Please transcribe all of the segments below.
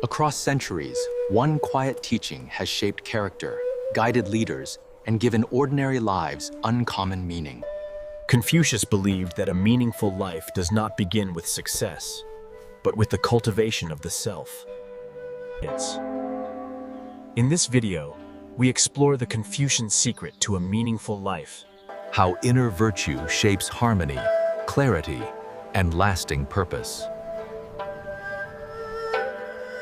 Across centuries, one quiet teaching has shaped character, guided leaders, and given ordinary lives uncommon meaning. Confucius believed that a meaningful life does not begin with success, but with the cultivation of the self. In this video, we explore the Confucian secret to a meaningful life. How inner virtue shapes harmony, clarity, and lasting purpose.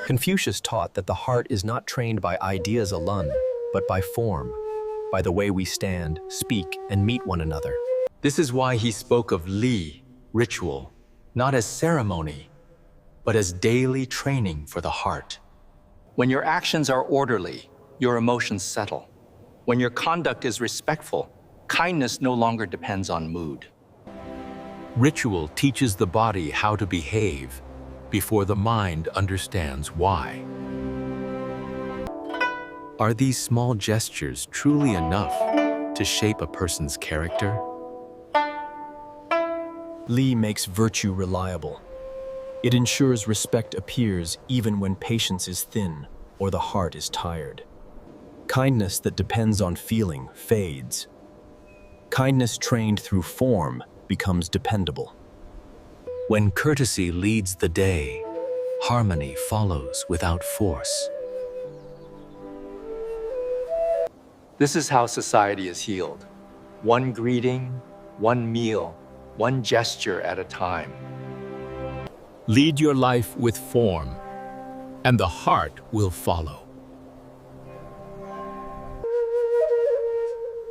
Confucius taught that the heart is not trained by ideas alone, but by form, by the way we stand, speak, and meet one another. This is why he spoke of li, ritual, not as ceremony, but as daily training for the heart. When your actions are orderly, your emotions settle. When your conduct is respectful, kindness no longer depends on mood. Ritual teaches the body how to behave before the mind understands why. Are these small gestures truly enough to shape a person's character? Li makes virtue reliable. It ensures respect appears even when patience is thin or the heart is tired. Kindness that depends on feeling fades. Kindness trained through form becomes dependable. When courtesy leads the day, harmony follows without force. This is how society is healed. One greeting, one meal, one gesture at a time. Lead your life with form, and the heart will follow.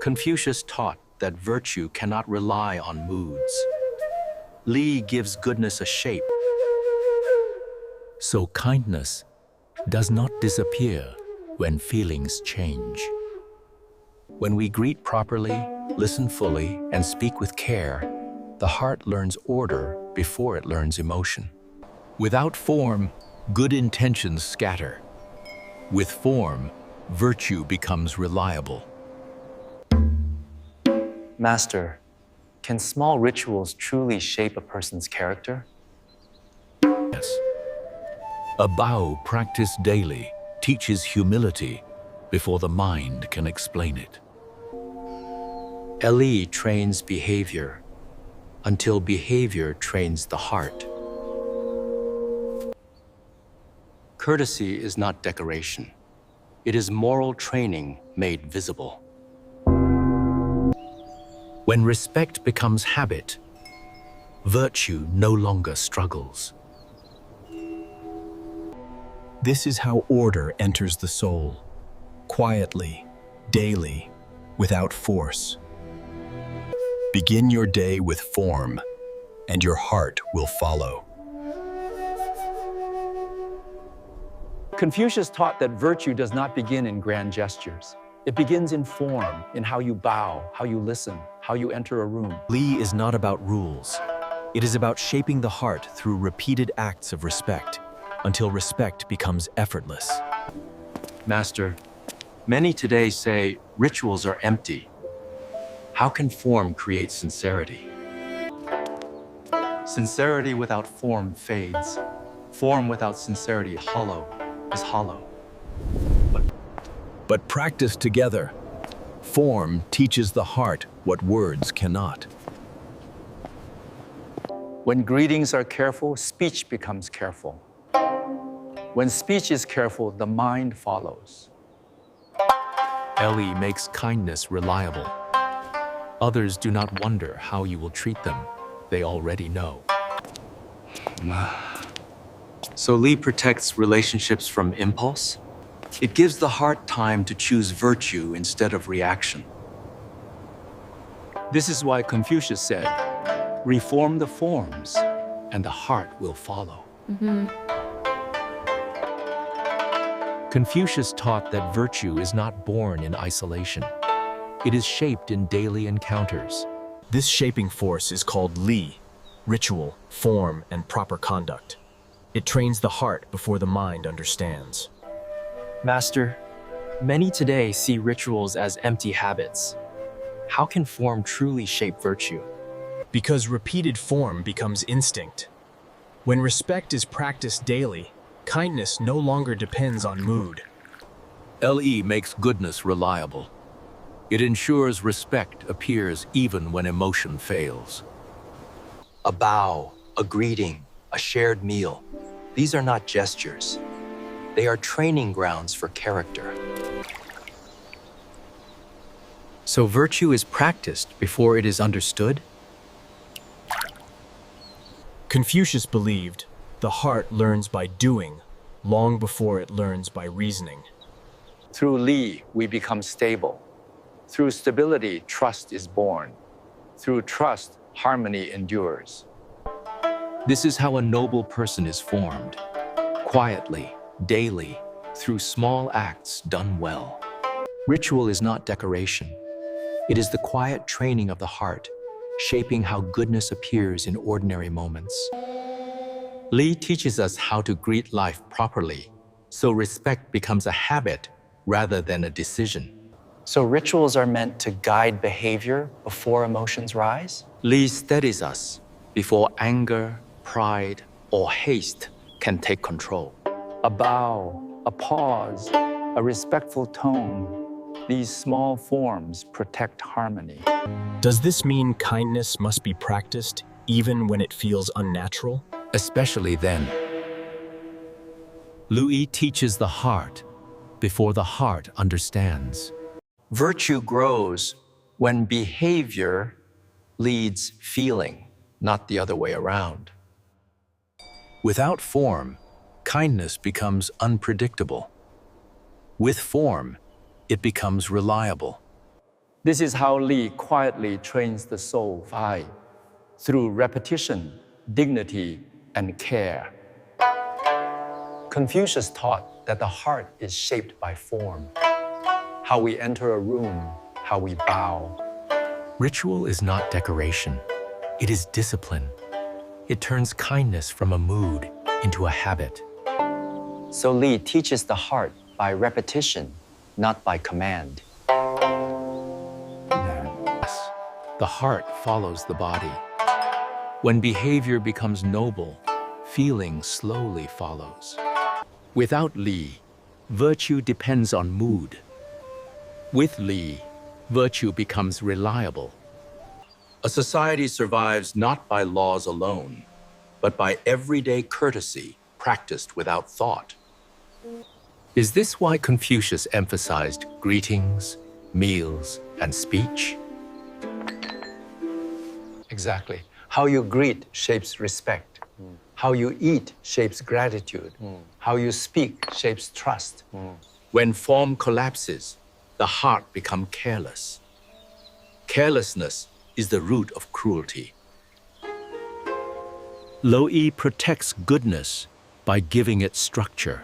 Confucius taught that virtue cannot rely on moods. Li gives goodness a shape. So kindness does not disappear when feelings change. When we greet properly, listen fully, and speak with care, the heart learns order before it learns emotion. Without form, good intentions scatter. With form, virtue becomes reliable. Master, can small rituals truly shape a person's character? Yes. A bow practiced daily teaches humility before the mind can explain it. Li trains behavior until behavior trains the heart. Courtesy is not decoration. It is moral training made visible. When respect becomes habit, virtue no longer struggles. This is how order enters the soul, quietly, daily, without force. Begin your day with form, and your heart will follow. Confucius taught that virtue does not begin in grand gestures. It begins in form, in how you bow, how you listen, how you enter a room. Li is not about rules. It is about shaping the heart through repeated acts of respect, until respect becomes effortless. Master, many today say rituals are empty. How can form create sincerity? Sincerity without form fades. Form without sincerity is hollow. But practiced together, form teaches the heart what words cannot. When greetings are careful, speech becomes careful. When speech is careful, the mind follows. Li makes kindness reliable. Others do not wonder how you will treat them. They already know. So Li protects relationships from impulse. It gives the heart time to choose virtue instead of reaction. This is why Confucius said, reform the forms, and the heart will follow. Confucius taught that virtue is not born in isolation. It is shaped in daily encounters. This shaping force is called Li, ritual, form, and proper conduct. It trains the heart before the mind understands. Master, many today see rituals as empty habits. How can form truly shape virtue? Because repeated form becomes instinct. When respect is practiced daily, Kindness no longer depends on mood. Le makes goodness reliable. It ensures respect appears even when emotion fails. A bow, a greeting, a shared meal. These are not gestures. They are training grounds for character. So virtue is practiced before it is understood? Confucius believed the heart learns by doing long before it learns by reasoning. Through Li, we become stable. Through stability, trust is born. Through trust, harmony endures. This is how a noble person is formed. Quietly, daily, through small acts done well. Ritual is not decoration. It is the quiet training of the heart, shaping how goodness appears in ordinary moments. Li teaches us how to greet life properly, so respect becomes a habit rather than a decision. So rituals are meant to guide behavior before emotions rise? Li steadies us before anger, pride, or haste can take control. A bow, a pause, a respectful tone. These small forms protect harmony. Does this mean kindness must be practiced even when it feels unnatural? Especially then. Louis teaches the heart before the heart understands. Virtue grows when behavior leads feeling, not the other way around. Without form, kindness becomes unpredictable. With form, it becomes reliable. This is how Li quietly trains the soul through repetition, dignity, and care. Confucius taught that the heart is shaped by form. How we enter a room, how we bow. Ritual is not decoration. It is discipline. It turns kindness from a mood into a habit. So Li teaches the heart by repetition, not by command. Yes, the heart follows the body. When behavior becomes noble, feeling slowly follows. Without Li, virtue depends on mood. With Li, virtue becomes reliable. A society survives not by laws alone, but by everyday courtesy practiced without thought. Is this why Confucius emphasized greetings, meals, and speech? Exactly. How you greet shapes respect. How you eat shapes gratitude. How you speak shapes trust. When form collapses, the heart becomes careless. Carelessness is the root of cruelty. Lo-yi protects goodness by giving it structure.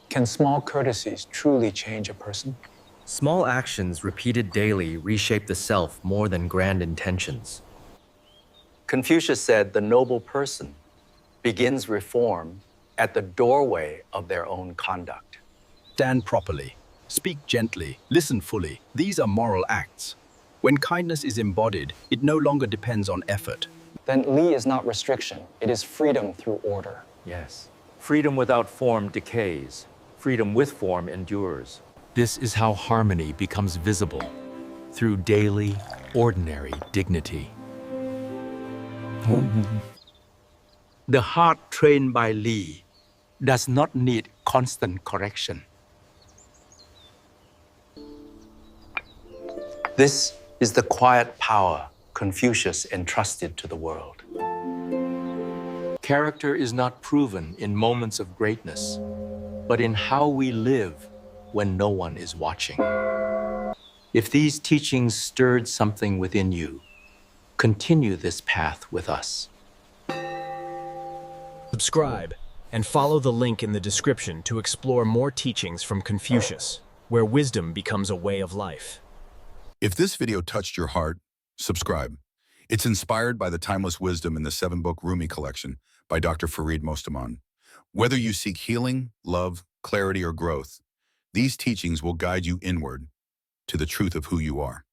Can small courtesies truly change a person? Small actions repeated daily reshape the self more than grand intentions. Confucius said the noble person begins reform at the doorway of their own conduct. Stand properly, speak gently, listen fully. These are moral acts. When kindness is embodied, it no longer depends on effort. Then Li is not restriction, it is freedom through order. Yes. Freedom without form decays. Freedom with form endures. This is how harmony becomes visible, through daily, ordinary dignity. The heart trained by Li does not need constant correction. This is the quiet power Confucius entrusted to the world. Character is not proven in moments of greatness, but in how we live when no one is watching. If these teachings stirred something within you, continue this path with us. Subscribe and follow the link in the description to explore more teachings from Confucius, where wisdom becomes a way of life. If this video touched your heart, subscribe. It's inspired by the timeless wisdom in the 7-book Rumi collection by Dr. Farid Mostaman. Whether you seek healing, love, clarity, or growth, these teachings will guide you inward to the truth of who you are.